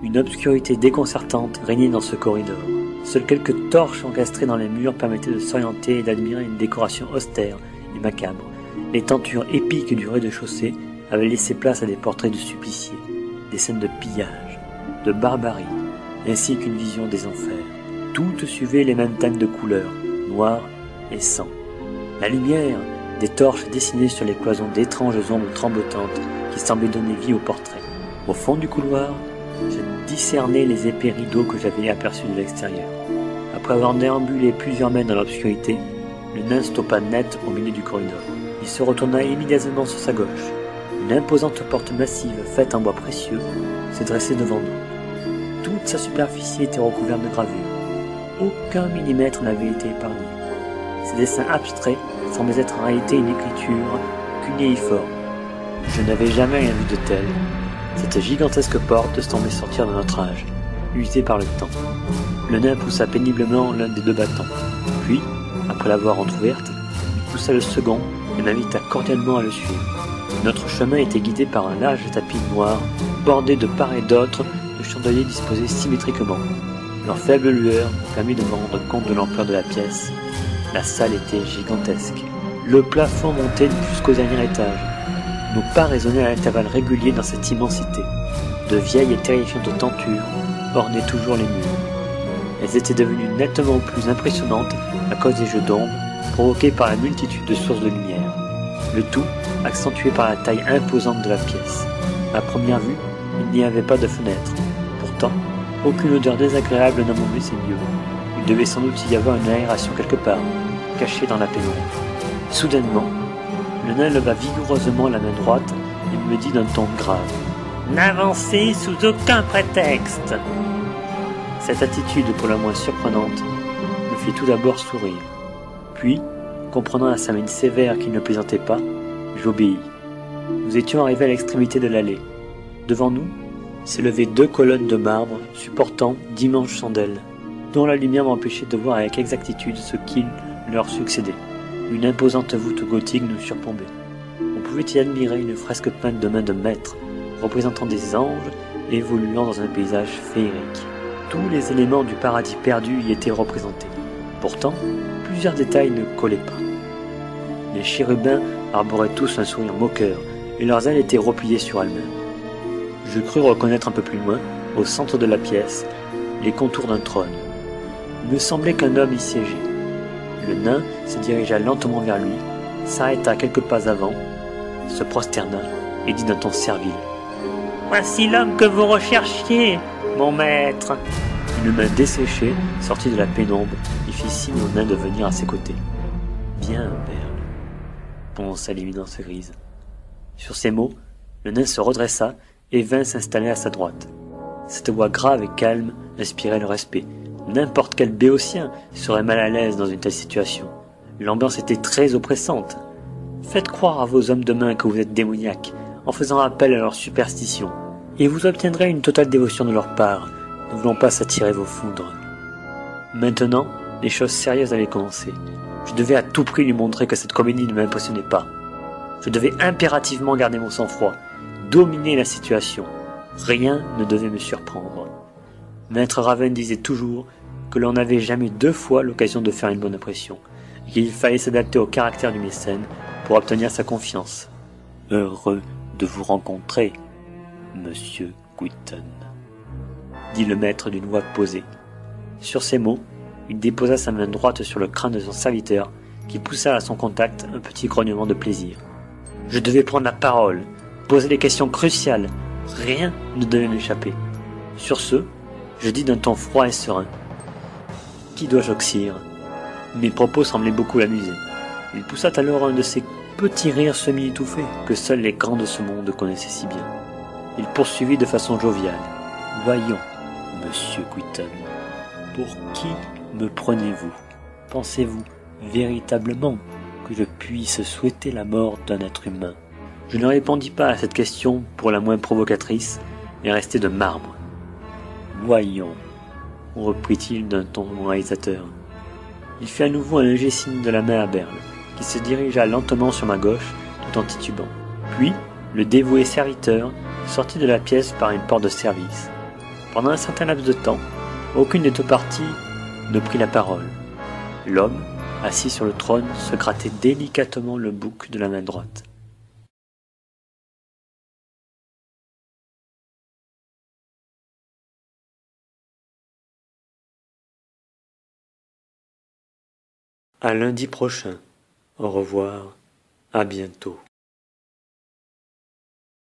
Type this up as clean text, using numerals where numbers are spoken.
Une obscurité déconcertante régnait dans ce corridor. Seules quelques torches encastrées dans les murs permettaient de s'orienter et d'admirer une décoration austère et macabre. Les tentures épiques du rez-de-chaussée avaient laissé place à des portraits de suppliciés, des scènes de pillage, de barbarie, ainsi qu'une vision des enfers. Toutes suivaient les mêmes thèmes de couleurs, noir et sang. La lumière des torches dessinait sur les cloisons d'étranges ombres tremblotantes qui semblaient donner vie au portrait. Au fond du couloir, je discernais les épais rideaux que j'avais aperçus de l'extérieur. Après avoir déambulé plusieurs mètres dans l'obscurité, le nain stoppa net au milieu du corridor. Il se retourna immédiatement sur sa gauche. Une imposante porte massive faite en bois précieux se dressait devant nous. Toute sa superficie était recouverte de gravures. Aucun millimètre n'avait été épargné. Ces dessins abstraits semblaient être en réalité une écriture cunéiforme. Je n'avais jamais rien vu de tel. Cette gigantesque porte semblait sortir de notre âge, usée par le temps. Le nain poussa péniblement l'un des deux battants. Puis, après l'avoir entrouverte, il poussa le second et m'invita cordialement à le suivre. Notre chemin était guidé par un large tapis noir, bordé de part et d'autre de chandeliers disposés symétriquement. Leur faible lueur me permit de me rendre compte de l'ampleur de la pièce. La salle était gigantesque. Le plafond montait jusqu'au dernier étage. Nos pas résonnaient à intervalles réguliers dans cette immensité. De vieilles et terrifiantes tentures ornaient toujours les murs. Elles étaient devenues nettement plus impressionnantes à cause des jeux d'ombre provoqués par la multitude de sources de lumière. Le tout accentué par la taille imposante de la pièce. À première vue, il n'y avait pas de fenêtre. Pourtant, aucune odeur désagréable n'embaumait ces lieux. Il devait sans doute y avoir une aération quelque part, cachée dans la pénombre. Soudainement, le nain leva vigoureusement la main droite et me dit d'un ton grave « N'avancez sous aucun prétexte !» Cette attitude, pour la moins surprenante, me fit tout d'abord sourire. Puis, comprenant à sa mine sévère qu'il ne plaisantait pas, j'obéis. Nous étions arrivés à l'extrémité de l'allée. Devant nous, s'élevaient 2 colonnes de marbre supportant d'immenses chandelles, dont la lumière m'empêchait de voir avec exactitude ce qui leur succédait. Une imposante voûte gothique nous surplombait. On pouvait y admirer une fresque peinte de main de maître, représentant des anges évoluant dans un paysage féerique. Tous les éléments du paradis perdu y étaient représentés. Pourtant, plusieurs détails ne collaient pas. Les chérubins arboraient tous un sourire moqueur, et leurs ailes étaient repliées sur elles-mêmes. Je crus reconnaître un peu plus loin, au centre de la pièce, les contours d'un trône. Il me semblait qu'un homme y siégeait. Le nain se dirigea lentement vers lui, s'arrêta quelques pas avant, se prosterna et dit d'un ton servile « Voici l'homme que vous recherchiez, mon maître !» Une main desséchée sortit de la pénombre et fit signe au nain de venir à ses côtés. « Bien, Berle !» prononça l'éminence grise. Sur ces mots, le nain se redressa et vint s'installer à sa droite. Cette voix grave et calme inspirait le respect. N'importe quel béotien serait mal à l'aise dans une telle situation. L'ambiance était très oppressante. Faites croire à vos hommes de main que vous êtes démoniaques, en faisant appel à leur superstition, et vous obtiendrez une totale dévotion de leur part, ne voulant pas s'attirer vos foudres. Maintenant, les choses sérieuses allaient commencer. Je devais à tout prix lui montrer que cette comédie ne m'impressionnait pas. Je devais impérativement garder mon sang-froid, dominer la situation. Rien ne devait me surprendre. Maître Raven disait toujours que l'on n'avait jamais 2 fois l'occasion de faire une bonne impression, et qu'il fallait s'adapter au caractère du mécène pour obtenir sa confiance. Heureux de vous rencontrer, Monsieur Quitton, dit le maître d'une voix posée. Sur ces mots, il déposa sa main droite sur le crâne de son serviteur, qui poussa à son contact un petit grognement de plaisir. Je devais prendre la parole, poser des questions cruciales, rien ne devait m'échapper. Sur ce, je dis d'un ton froid et serein. Qui dois-je oxyre ? Mes propos semblaient beaucoup l'amuser. Il poussa alors un de ces petits rires semi-étouffés que seuls les grands de ce monde connaissaient si bien. Il poursuivit de façon joviale. Voyons, Monsieur Quitton, pour qui me prenez-vous ? Pensez-vous véritablement que je puisse souhaiter la mort d'un être humain ? Je ne répondis pas à cette question pour la moins provocatrice et restai de marbre. Voyons, reprit-il d'un ton moralisateur. Il fit à nouveau un léger signe de la main à Berle, qui se dirigea lentement sur ma gauche tout en titubant. Puis, le dévoué serviteur sortit de la pièce par une porte de service. Pendant un certain laps de temps, aucune des deux parties ne prit la parole. L'homme, assis sur le trône, se grattait délicatement le bouc de la main droite. À lundi prochain. Au revoir, à bientôt.